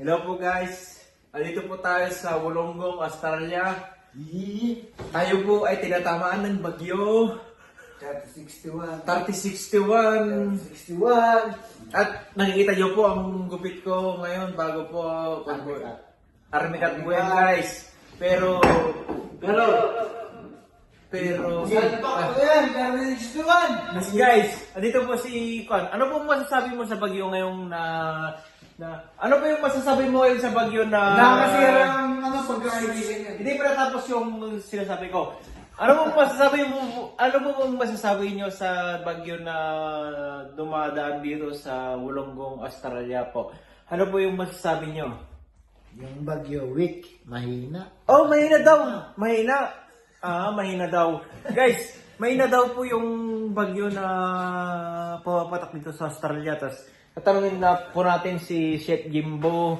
Hello po guys. Andito po tayo sa Wollongong, Australia. Tayo po ay tinatamaan ng bagyo. 3061. 3061. 61. At nakikita niyo po ang gupit ko ngayon bago po Army cut po yan guys. Pero Saan pa ko yan? 3061. Mas guys, andito po si Kwan. Ano po masasabi mo sa bagyo ngayong ano po yung masasabi mo ngayon sa bagyo na Nakakasira ang pagkakaibigan yan. Hindi pa natapos yung sinasabi ko. Ano po masasabi niyo sa bagyo na dumadaan dito sa Wollongong, Australia po? Ano po yung masasabi niyo? Yung bagyo weak, mahina. Oh, mahina daw. Mahina. Mahina daw. Guys, mahina daw po yung bagyo na pumapatak dito sa Australia. Tapos, tatanungin na po natin si Chef Jimbo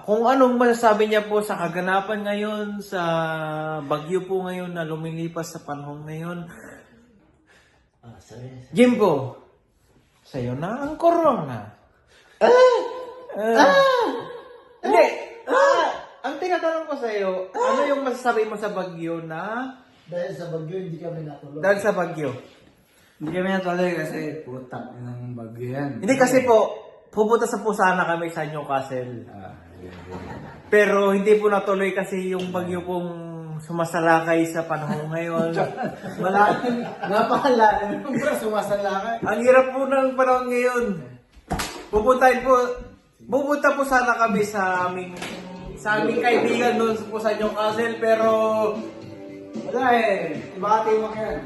kung anong masasabi niya po sa kaganapan ngayon, sa bagyo po ngayon na lumilipas sa panahon ngayon. Jimbo, sa'yo na ang corona. Hindi. Ang tinatanong ko sa'yo, ano yung masasabi mo sa bagyo na... Dahil sa bagyo, hindi kami natulog. Dahil sa bagyo. Hindi kami natuloy kasi putang ng bagyo yan. Hindi kasi po, pupunta sa Pusana kami sa Newcastle. Pero hindi po natuloy kasi yung bagyo pong sumasalakay sa panahon ngayon. Napakalain yung bro, sumasalakay. Ang hirap po ng panahon ngayon. Pupunta po sana kami sa aming kaibigan doon po sa Newcastle, pero Wala ibakati mo yan.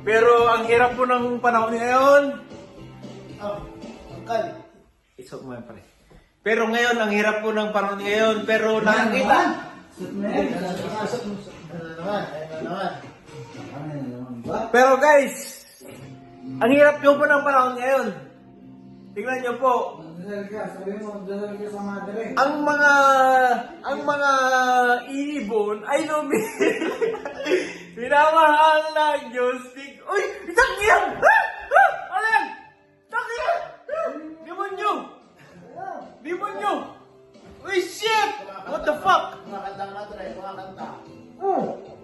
pero ang hirap po ng panahon ngayon. Angkal. Isok mo yan pare. Pero ngayon, ang hirap po ng panahon ngayon, pero nakikita. Pero guys, ang hirap nyo po ng panahon ngayon. Tingnan nyo po. Sabi mo, dasal ka sa madre. Ang mga ibon ay minamahal ng Diyos. Uy! Takyan! Ano yan? Takyan! Demonyo! Demonyo! Uy, shit! What the fuck? Kumakanta nga ito rin, kumakanta.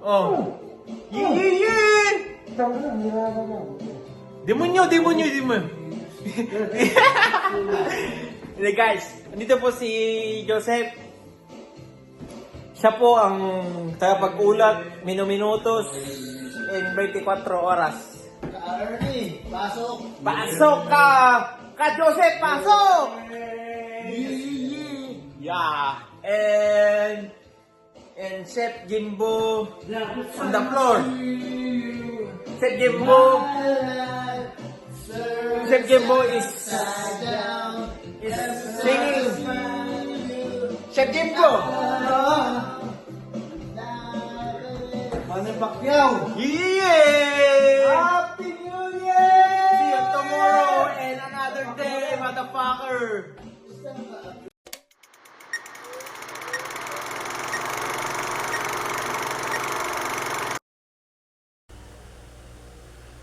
Oh. Yee! Demonyo! Hindi guys, nandito po si Joseph. Siya po ang tagapag-ulat, minutos, in 24 oras. Ernie, pasok. Pasok ka! Joseph, pasok! Yeah. And Chef Jimbo on the floor. Chef Jimbo is singing. Chef Jimbo. Manny Pacquiao. Yeah! Happy New Year! See you tomorrow and another day, motherfucker.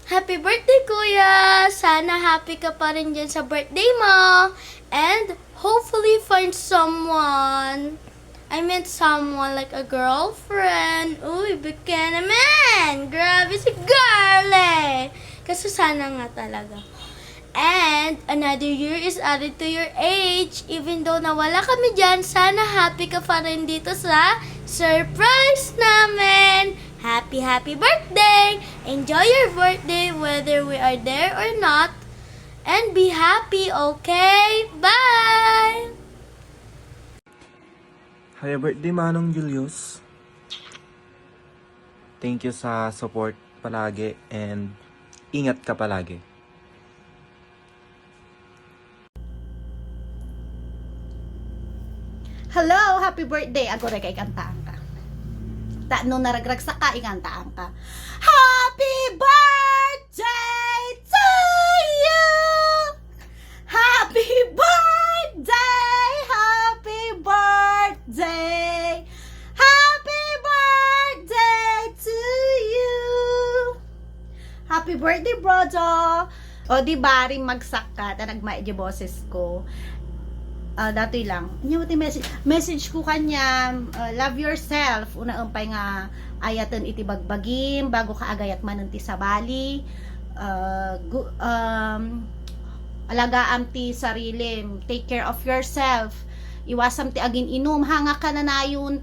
Happy birthday, Kuya! Sana happy ka pa rin dyan sa birthday mo. And hopefully find someone. I meant someone like a girlfriend. Uy, baka naman! Grabe si girl eh! Kasi sana nga talaga. And another year is added to your age. Even though nawala kami dyan, sana happy ka pa rin dito sa surprise namin. Happy birthday! Enjoy your birthday whether we are there or not. And be happy, okay? Bye! Happy birthday, Manong Julius. Thank you sa support palagi and ingat ka palagi. Hello, happy birthday. Ako rin kay kantaan ka. Nung naragrag sa ka, ikantaan ka. Happy birthday to you! Happy birthday! Happy birthday! Happy birthday to you! Happy birthday, brother! O, di ba, rin magsak ka, ta nagmay di boses ko. datoy lang. Nya ti message ko kanya, love yourself. Una umpay nga ayaten iti bagbagim bago ka agayat manen ti sabali. Alagaan ti sarili, take care of yourself. Iwasam ti agin inom, hanga ka na nayon,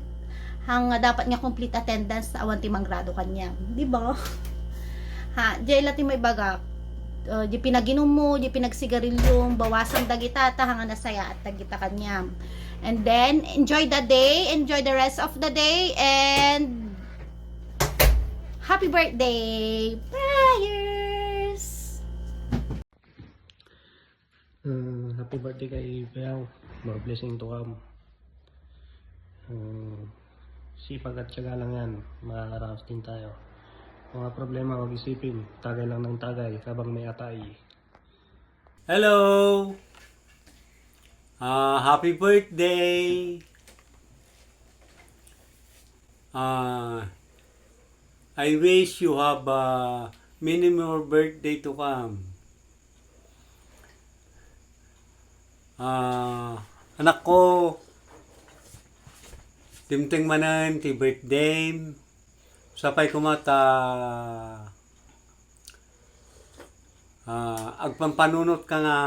hanga dapat nga complete attendance sa awan ti manggrado kanya. Di ba? Ha, jay lati may baga. Di pinaginom mo, di pinagsigarilyo, bawasan dagita, hanga nasaya at dagita kanya. And then, enjoy the day, enjoy the rest of the day, and happy birthday! Prayers! Happy birthday kay Piang. More blessing to come. Sipag at tiyaga lang yan. Makakaraos din tayo. Mga problema, huwag isipin. Tagay lang ng tagay habang may atay. Hello! Happy birthday! I wish you have many more birthday to come. Anak ko, timting manan ti birthday. Sapay kumata agpampanunot ka nga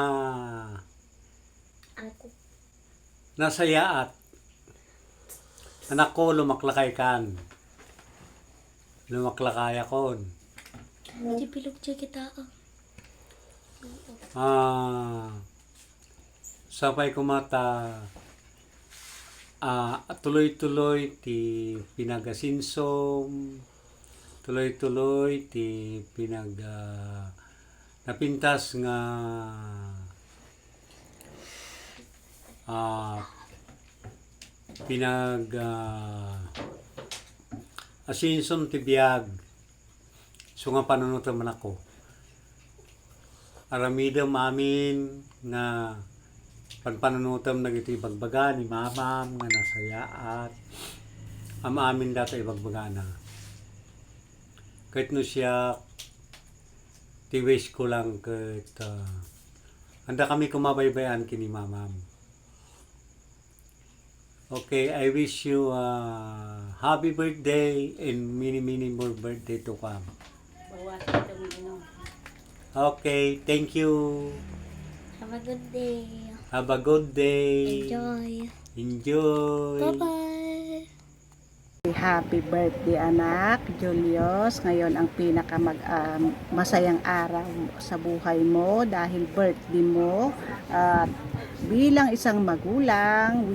nasayaat. Anak ko, lumaklakay kan. Lumaklakay akon. Di pilog siya kita. Sapay kumata tuloy-tuloy ti pinagasinsom, tuloy-tuloy ti napintas nga asinsom ti biag. So nga panunutan man ako. Aramidam amin nga pagpanunutam nagiti ibagbaga ni mamam nga nasayaat amin data ibagbaga na kahit no siya ti wish ko lang kahit handa kami kumabaybayan kini mamam. Okay, I wish you happy birthday and many more birthday to come. Okay, thank you. Have a good day. Have a good day. Enjoy. Enjoy. Bye-bye. Happy birthday anak, Julius. Ngayon ang masayang araw sa buhay mo dahil birthday mo. At bilang isang magulang,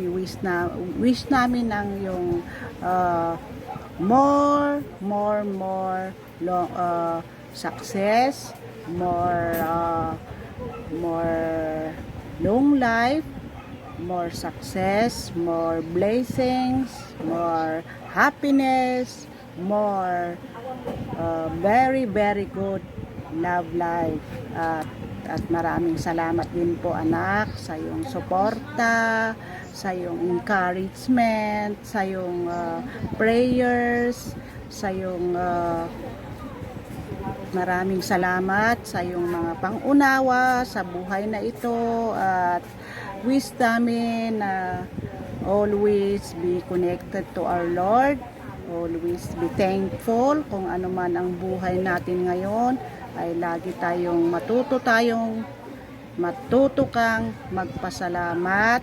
wish namin ang yung more success, more long life, more success, more blessings, more happiness, more very good love life. At maraming salamat din po anak sa iyong suporta, sa iyong encouragement, sa iyong prayers, sa iyong maraming salamat sa iyong mga pangunawa sa buhay na ito at wish namin na always be connected to our Lord, always be thankful kung ano man ang buhay natin ngayon ay lagi tayong matuto kang magpasalamat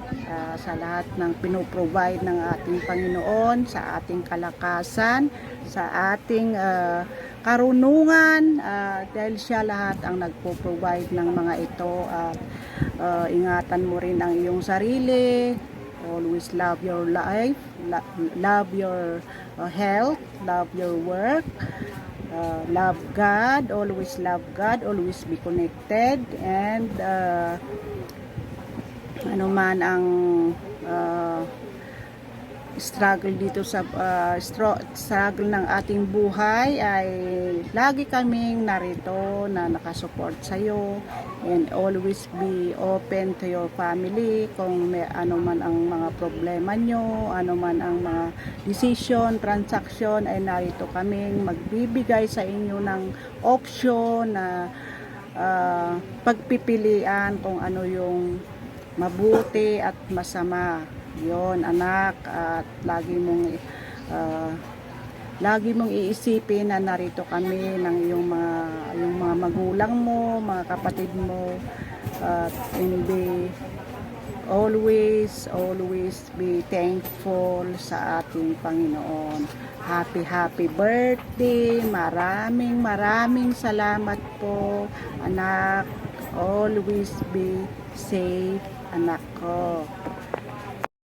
sa lahat ng pinoprovide ng ating Panginoon, sa ating kalakasan, sa ating karunungan, dahil siya lahat ang nagpo-provide ng mga ito. Ingatan mo rin ang iyong sarili, always love your life, love your health, love your work, love God, always be connected, and ano man ang struggle dito sa struggle ng ating buhay ay lagi kaming narito na nakasupport sa iyo, and always be open to your family kung may ano man ang mga problema nyo, ano man ang mga decision, transaction, ay narito kaming magbibigay sa inyo ng option na pagpipilian kung ano yung mabuti at masama. Yon anak, at lagi mong iisipin na narito kami ng yung mga magulang mo, mga kapatid mo, at always be thankful sa ating Panginoon. Happy birthday. Maraming salamat po, anak. Always be safe, anak ko.